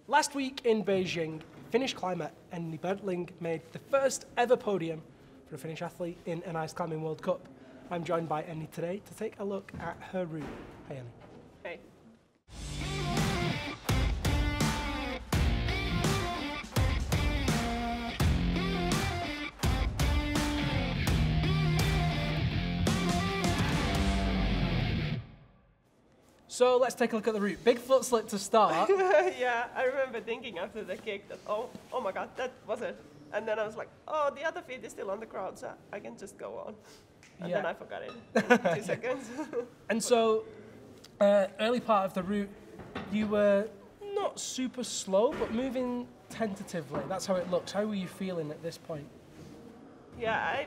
Last week in Beijing, Finnish climber Enni Bertling made the first ever podium for a Finnish athlete in an ice climbing World Cup. I'm joined by Enni today to take a look at her route. Hey Enni. Hey. So let's take a look at the route. Big foot slip to start. Yeah, I remember thinking after the kick that, oh my god, that was it. And then I was like, oh, the other feet is still on the ground, so I can just go on. And then I forgot it in 2 seconds. And so, early part of the route, you were not super slow, but moving tentatively. That's how it looked. How were you feeling at this point? Yeah,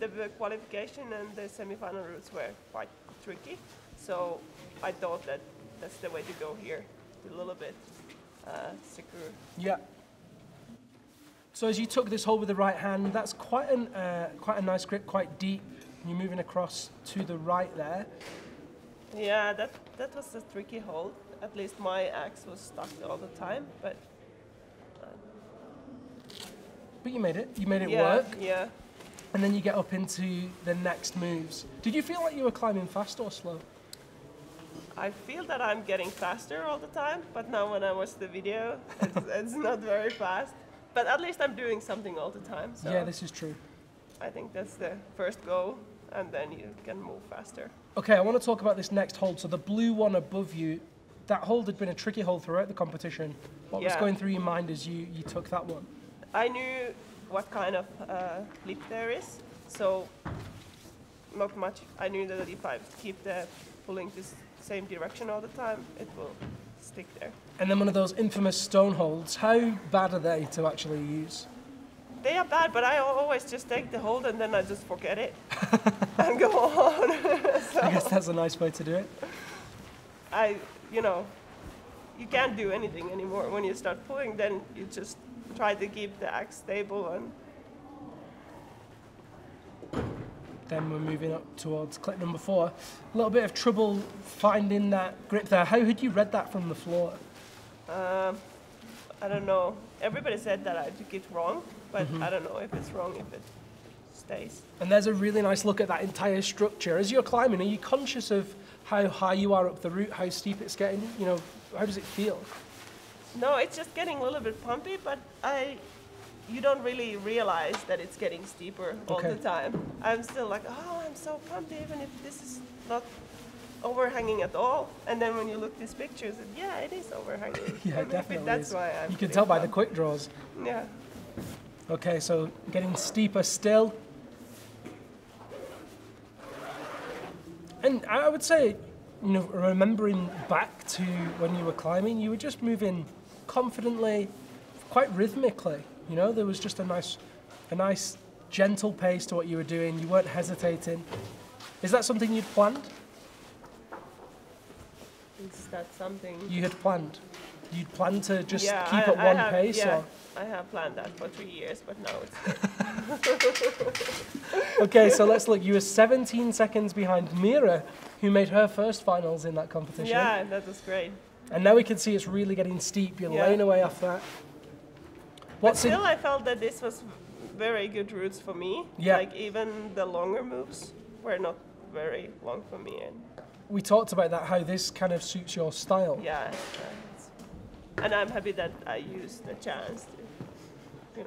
the qualification and the semi-final routes were quite tricky. So I thought that that's the way to go here, a little bit secure. Yeah. So as you took this hold with the right hand, that's quite a nice grip, quite deep. You're moving across to the right there. Yeah, that was a tricky hold. At least my axe was stuck all the time, but you made it. You made it yeah, work. Yeah. And then you get up into the next moves. Did you feel like you were climbing fast or slow? I feel that I'm getting faster all the time, but now when I watch the video, it's not very fast. But at least I'm doing something all the time. So Yeah, this is true. I think that's the first goal, and then you can move faster. Okay, I want to talk about this next hold. So the blue one above you, that hold had been a tricky hold throughout the competition. What was going through your mind as you took that one? I knew what kind of lip there is, so not much. I knew that if I keep pulling this same direction all the time, it will stick there. And then one of those infamous stone holds, how bad are they to actually use? They are bad, but I always just take the hold and then I just forget it and go on. So I guess that's a nice way to do it. You can't do anything anymore. When you start pulling, then you just try to keep the axe stable. And then we're moving up towards clip number 4. A little bit of trouble finding that grip there. How had you read that from the floor? I don't know. Everybody said that I took it wrong, but I don't know if it's wrong if it stays. And there's a really nice look at that entire structure. As you're climbing, are you conscious of how high you are up the route, how steep it's getting? How does it feel? No, it's just getting a little bit pumpy, but you don't really realize that it's getting steeper all the time. I'm still like, oh, I'm so pumpy, even if this is not overhanging at all. And then when you look at these pictures, yeah, it is overhanging. Yeah, definitely. That's why you can tell by the quick draws. Yeah. Okay, so getting steeper still. And I would say, remembering back to when you were climbing, you were just moving confidently, quite rhythmically. There was just a nice gentle pace to what you were doing. You weren't hesitating. Is that something you'd planned? Is that something you had planned? You'd planned to just keep at one pace? Yeah, or? I have planned that for 3 years, but now it's Okay, so let's look. You were 17 seconds behind Mira, who made her first finals in that competition. Yeah, that was great. And now we can see it's really getting steep. You're laying away off that. But still, I felt that this was very good routes for me. Yeah. Like even the longer moves were not very long for me. And we talked about that, how this kind of suits your style. Yeah. And I'm happy that I used the chance to,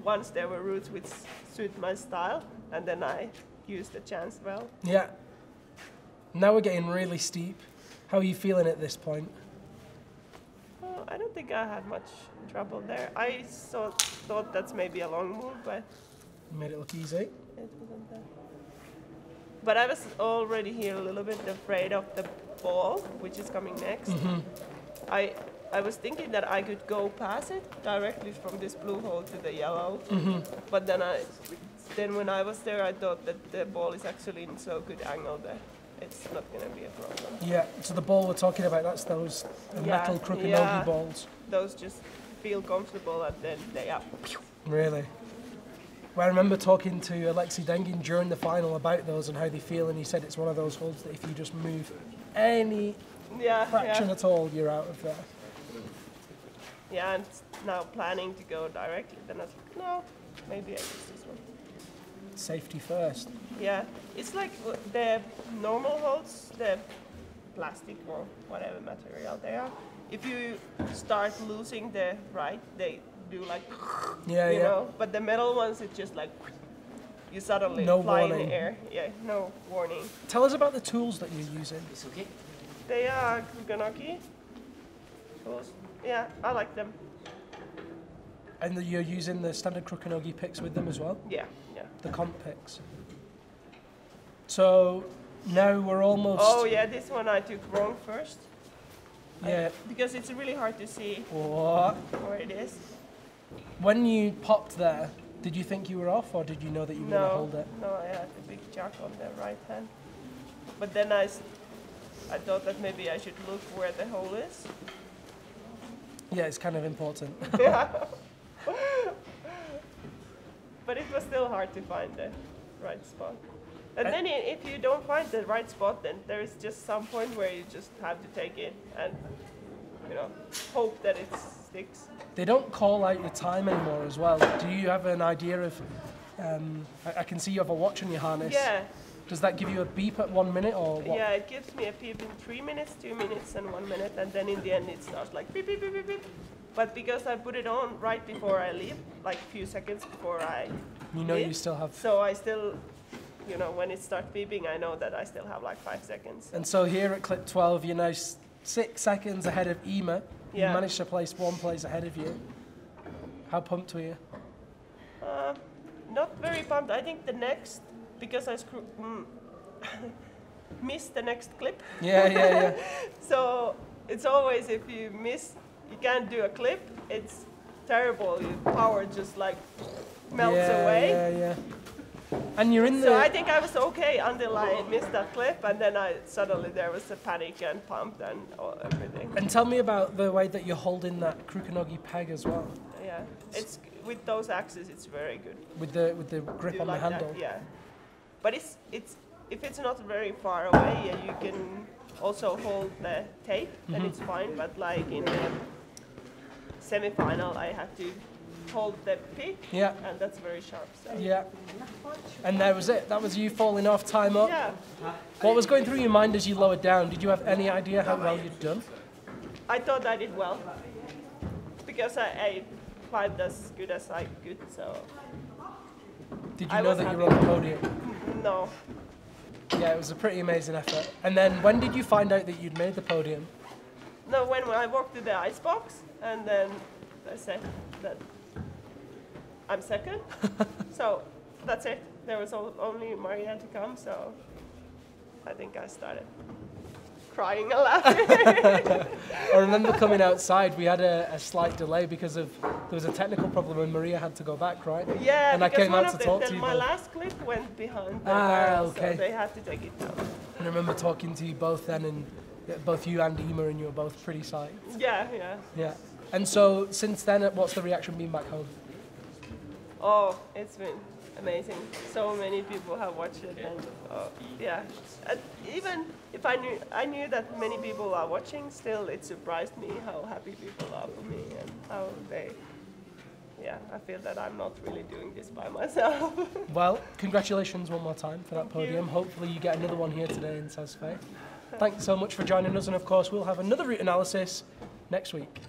once there were routes which suit my style, and then I used the chance well. Yeah. Now we're getting really steep. How are you feeling at this point? Well, I don't think I had much trouble there. I thought that's maybe a long move, but you made it look easy. It wasn't that. But I was already here a little bit afraid of the ball, which is coming next. I was thinking that I could go past it directly from this blue hole to the yellow. But then when I was there, I thought that the ball is actually in so good angle that it's not going to be a problem. Yeah, so the ball we're talking about, that's those metal crooked balls. Those just feel comfortable and then they are. Really? Well, I remember talking to Alexei Dengin during the final about those and how they feel, and he said it's one of those holds that if you just move any fraction at all, you're out of there. Yeah, and now planning to go directly. Then I was like, no, maybe I use this one. Safety first. Yeah, it's like the normal holds, the plastic or whatever material they are. If you start losing the right, they do like, you know. But the metal ones, it's just like, you suddenly fly in the air. Yeah, no warning. Tell us about the tools that you're using. It's okay. They are Kuganagi tools. Yeah, I like them. And you're using the standard Kuganagi picks with them as well? Yeah, yeah. The comp picks. So now we're almost... Oh yeah, this one I took wrong first. Yeah. Because it's really hard to see What? where it is. When you popped there, did you think you were off, or did you know that you were going to hold it? No, I had a big jack on the right hand. But then I thought that maybe I should look where the hole is. Yeah, it's kind of important. Yeah. But it was still hard to find the right spot. And then if you don't find the right spot, then there is just some point where you just have to take it and, you know, hope that it sticks. They don't call out your time anymore as well. Do you have an idea of... I can see you have a watch on your harness. Yeah. Does that give you a beep at 1 minute, or what? Yeah, it gives me a beep in 3 minutes, 2 minutes, and 1 minute, and then in the end it starts like beep, beep, beep, beep, beep. But because I put it on right before I leave, like a few seconds before I leave, You still have... So I still, you know, when it starts beeping, I know that I still have like 5 seconds. And so here at clip 12, you're now 6 seconds ahead of Ema. Yeah. You managed to place 1 place ahead of you. How pumped were you? Not very pumped. I think the next, because I missed the next clip. Yeah. So it's always, if you miss, you can't do a clip, it's terrible. Your power just like melts away. Yeah. And you're in the... So I think I was okay until I missed that clip, and then suddenly there was a panic and pump and everything. And tell me about the way that you're holding that Kuganagi peg as well. Yeah, it's with those axes, it's very good. With the grip on like the handle. That, yeah, but it's if it's not very far away, yeah, you can also hold the tape, then it's fine. But like in the semi-final, I had to hold the pick, and that's very sharp. So. Yeah. And that was it. That was you falling off, time up. Yeah. What was going through your mind as you lowered down? Did you have any idea how well you'd done? I thought I did well because I climbed as good as I could. So. Did you know that you were on the podium? No. Yeah, it was a pretty amazing effort. And then when did you find out that you'd made the podium? No, when I walked to the ice box, and then I said that I'm second. So that's it. There was only Maria to come, so I think I started crying and laughing. I remember coming outside, we had a slight delay because there was a technical problem and Maria had to go back, right? Yeah, and I came out to talk to you. My both. last clip went behind the barrel, okay. So they had to take it down. And I remember talking to you both then, and both you and Ema, and you were both pretty psyched. Yeah. And so since then, what's the reaction been back home? Oh, it's been amazing. So many people have watched it, and And even if I knew that many people are watching, still it surprised me how happy people are for me and how they. Yeah, I feel that I'm not really doing this by myself. Well, congratulations one more time for that podium. Hopefully you get another one here today in Saas Fei. Thanks so much for joining us, and of course we'll have another route analysis next week.